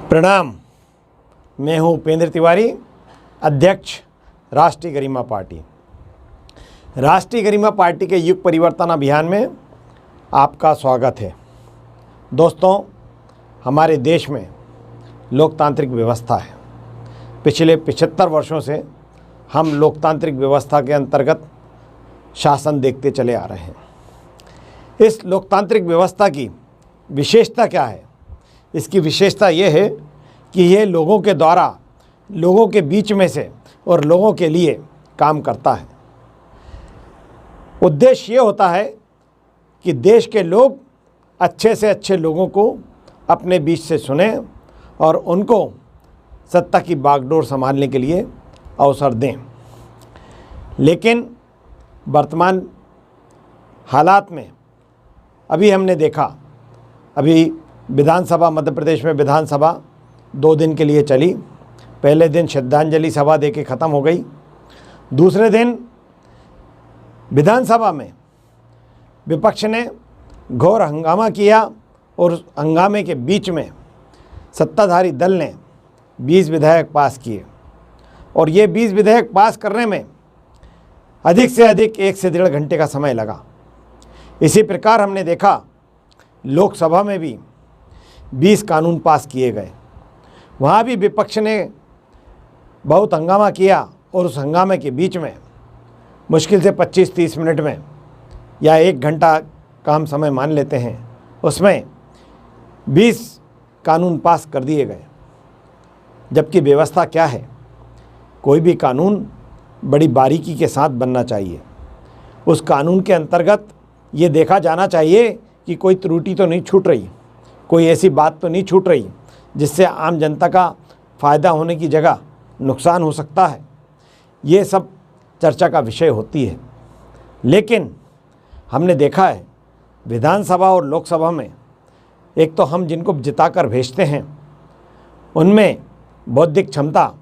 प्रणाम। मैं हूं उपेंद्र तिवारी, अध्यक्ष राष्ट्रीय गरिमा पार्टी। राष्ट्रीय गरिमा पार्टी के युग परिवर्तन अभियान में आपका स्वागत है। दोस्तों, हमारे देश में लोकतांत्रिक व्यवस्था है। पिछले 75 वर्षों से हम लोकतांत्रिक व्यवस्था के अंतर्गत शासन देखते चले आ रहे हैं। इस लोकतांत्रिक व्यवस्था की विशेषता क्या है? इसकी विशेषता ये है कि ये लोगों के द्वारा, लोगों के बीच में से और लोगों के लिए काम करता है। उद्देश्य ये होता है कि देश के लोग अच्छे से अच्छे लोगों को अपने बीच से सुने और उनको सत्ता की बागडोर संभालने के लिए अवसर दें। लेकिन वर्तमान हालात में अभी हमने देखा, अभी विधानसभा, मध्य प्रदेश में विधानसभा 2 दिन के लिए चली। पहले दिन श्रद्धांजलि सभा दे के ख़त्म हो गई। दूसरे दिन विधानसभा में विपक्ष ने घोर हंगामा किया और उस हंगामे के बीच में सत्ताधारी दल ने 20 विधेयक पास किए और ये 20 विधेयक पास करने में अधिक से अधिक 1 से 1.5 घंटे का समय लगा। इसी प्रकार हमने देखा लोकसभा में भी 20 कानून पास किए गए। वहाँ भी विपक्ष ने बहुत हंगामा किया और उस हंगामे के बीच में मुश्किल से 25-30 मिनट में या 1 घंटा का हम समय मान लेते हैं, उसमें 20 कानून पास कर दिए गए। जबकि व्यवस्था क्या है? कोई भी कानून बड़ी बारीकी के साथ बनना चाहिए। उस कानून के अंतर्गत ये देखा जाना चाहिए कि कोई त्रुटि तो नहीं छूट रही, कोई ऐसी बात तो नहीं छूट रही जिससे आम जनता का फ़ायदा होने की जगह नुकसान हो सकता है। ये सब चर्चा का विषय होती है। लेकिन हमने देखा है विधानसभा और लोकसभा में, एक तो हम जिनको जिताकर भेजते हैं उनमें बौद्धिक क्षमता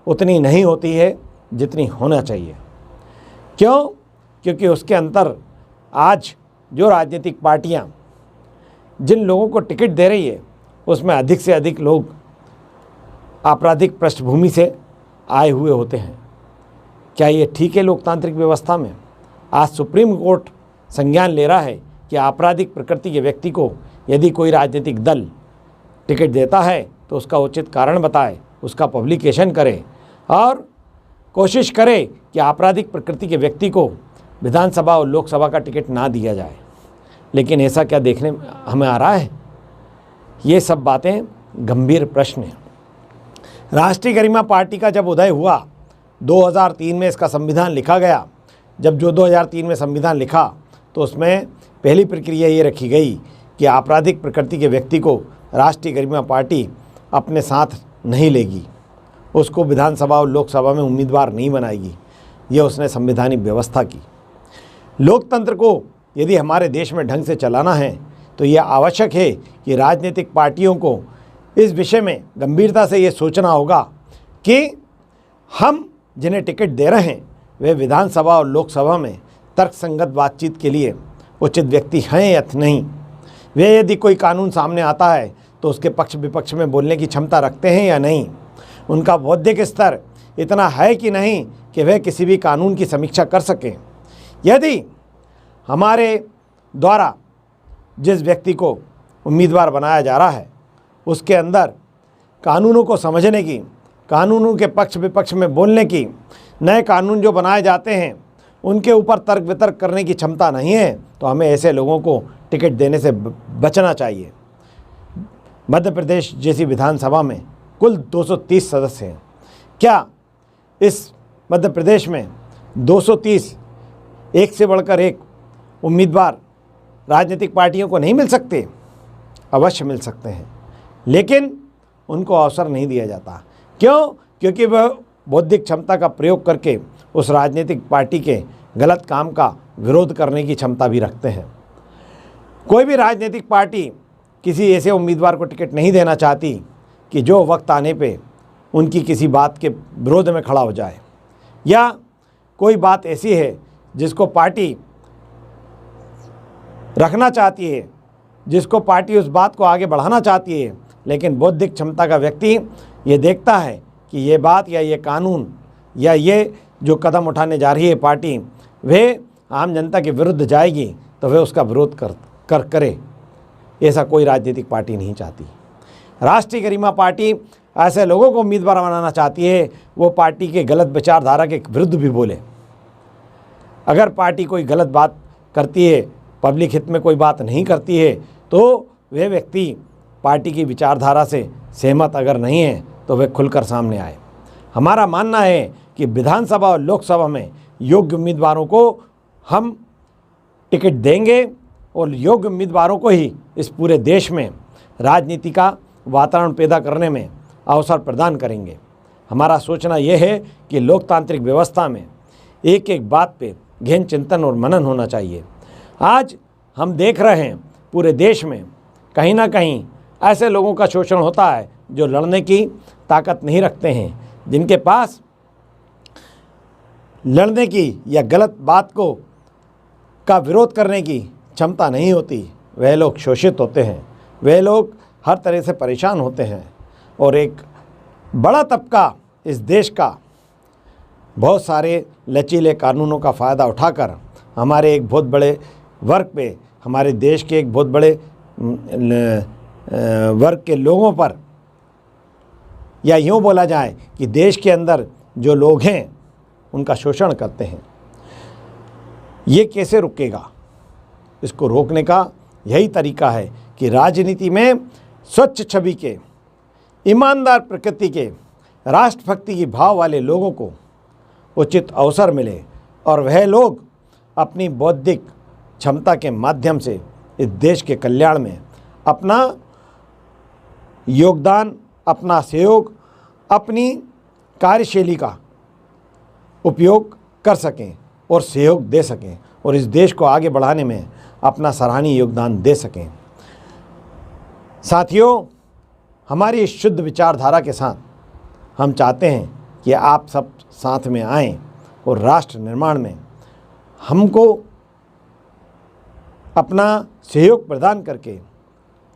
उतनी नहीं होती है जितनी होना चाहिए। क्यों? क्योंकि उसके अंदर आज जो राजनीतिक पार्टियां जिन लोगों को टिकट दे रही है उसमें अधिक से अधिक लोग आपराधिक पृष्ठभूमि से आए हुए होते हैं। क्या ये ठीक है लोकतांत्रिक व्यवस्था में? आज सुप्रीम कोर्ट संज्ञान ले रहा है कि आपराधिक प्रकृति के व्यक्ति को यदि कोई राजनीतिक दल टिकट देता है तो उसका उचित कारण बताए, उसका पब्लिकेशन करे और कोशिश करे कि आपराधिक प्रकृति के व्यक्ति को विधानसभा और लोकसभा का टिकट ना दिया जाए। लेकिन ऐसा क्या देखने हमें आ रहा है? ये सब बातें गंभीर प्रश्न हैं। राष्ट्रीय गरिमा पार्टी का जब उदय हुआ 2003 में, इसका संविधान लिखा गया। जब जो 2003 में संविधान लिखा तो उसमें पहली प्रक्रिया ये रखी गई कि आपराधिक प्रकृति के व्यक्ति को राष्ट्रीय गरिमा पार्टी अपने साथ नहीं लेगी, उसको विधानसभा और लोकसभा में उम्मीदवार नहीं बनाएगी। ये उसने संवैधानिक व्यवस्था की। लोकतंत्र को यदि हमारे देश में ढंग से चलाना है तो यह आवश्यक है कि राजनीतिक पार्टियों को इस विषय में गंभीरता से ये सोचना होगा कि हम जिन्हें टिकट दे रहे हैं वे विधानसभा और लोकसभा में तर्कसंगत बातचीत के लिए उचित व्यक्ति हैं या नहीं। वे यदि कोई कानून सामने आता है तो उसके पक्ष विपक्ष में बोलने की क्षमता रखते हैं या नहीं। उनका बौद्धिक स्तर इतना है कि नहीं कि वे किसी भी कानून की समीक्षा कर सकें। यदि हमारे द्वारा जिस व्यक्ति को उम्मीदवार बनाया जा रहा है उसके अंदर कानूनों को समझने की, कानूनों के पक्ष विपक्ष में बोलने की, नए कानून जो बनाए जाते हैं उनके ऊपर तर्क वितर्क करने की क्षमता नहीं है, तो हमें ऐसे लोगों को टिकट देने से बचना चाहिए। मध्य प्रदेश जैसी विधानसभा में कुल 230 सदस्य हैं। क्या इस मध्य प्रदेश में 230 एक से बढ़कर एक उम्मीदवार राजनीतिक पार्टियों को नहीं मिल सकते? अवश्य मिल सकते हैं, लेकिन उनको अवसर नहीं दिया जाता। क्यों? क्योंकि वह बौद्धिक क्षमता का प्रयोग करके उस राजनीतिक पार्टी के गलत काम का विरोध करने की क्षमता भी रखते हैं। कोई भी राजनीतिक पार्टी किसी ऐसे उम्मीदवार को टिकट नहीं देना चाहती कि जो वक्त आने पे उनकी किसी बात के विरोध में खड़ा हो जाए, या कोई बात ऐसी है जिसको पार्टी रखना चाहती है, जिसको पार्टी उस बात को आगे बढ़ाना चाहती है, लेकिन बौद्धिक क्षमता का व्यक्ति ये देखता है कि ये बात या ये कानून या ये जो कदम उठाने जा रही है पार्टी वे आम जनता के विरुद्ध जाएगी, तो वे उसका विरोध करे। ऐसा कोई राजनीतिक पार्टी नहीं चाहती। राष्ट्रीय गरिमा पार्टी ऐसे लोगों को उम्मीदवार बनाना चाहती है वो पार्टी के गलत विचारधारा के विरुद्ध भी बोले। अगर पार्टी कोई गलत बात करती है, पब्लिक हित में कोई बात नहीं करती है, तो वे व्यक्ति पार्टी की विचारधारा से सहमत अगर नहीं है तो वे खुलकर सामने आए। हमारा मानना है कि विधानसभा और लोकसभा में योग्य उम्मीदवारों को हम टिकट देंगे और योग्य उम्मीदवारों को ही इस पूरे देश में राजनीति का वातावरण पैदा करने में अवसर प्रदान करेंगे। हमारा सोचना यह है कि लोकतांत्रिक व्यवस्था में एक एक बात पे गहन चिंतन और मनन होना चाहिए। आज हम देख रहे हैं पूरे देश में कहीं ना कहीं ऐसे लोगों का शोषण होता है जो लड़ने की ताकत नहीं रखते हैं, जिनके पास लड़ने की या गलत बात का विरोध करने की क्षमता नहीं होती। वह लोग शोषित होते हैं, वह लोग हर तरह से परेशान होते हैं और एक बड़ा तबका इस देश का बहुत सारे लचीले कानूनों का फ़ायदा उठाकर हमारे एक बहुत बड़े वर्ग पे, हमारे देश के एक बहुत बड़े वर्ग के लोगों पर, या यूँ बोला जाए कि देश के अंदर जो लोग हैं उनका शोषण करते हैं। ये कैसे रुकेगा? इसको रोकने का यही तरीका है कि राजनीति में स्वच्छ छवि के, ईमानदार प्रकृति के, राष्ट्रभक्ति की भाव वाले लोगों को उचित अवसर मिले और वह लोग अपनी बौद्धिक क्षमता के माध्यम से इस देश के कल्याण में अपना योगदान, अपना सहयोग, अपनी कार्यशैली का उपयोग कर सकें और सहयोग दे सकें और इस देश को आगे बढ़ाने में अपना सराहनीय योगदान दे सकें। साथियों, हमारी इस शुद्ध विचारधारा के साथ हम चाहते हैं कि आप सब साथ में आएं और राष्ट्र निर्माण में हमको अपना सहयोग प्रदान करके,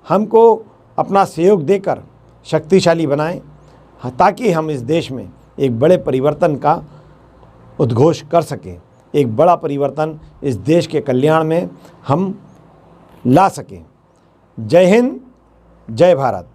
हमको अपना सहयोग देकर शक्तिशाली बनाएं, ताकि हम इस देश में एक बड़े परिवर्तन का उद्घोष कर सकें, एक बड़ा परिवर्तन इस देश के कल्याण में हम ला सकें। जय हिंद, जय भारत।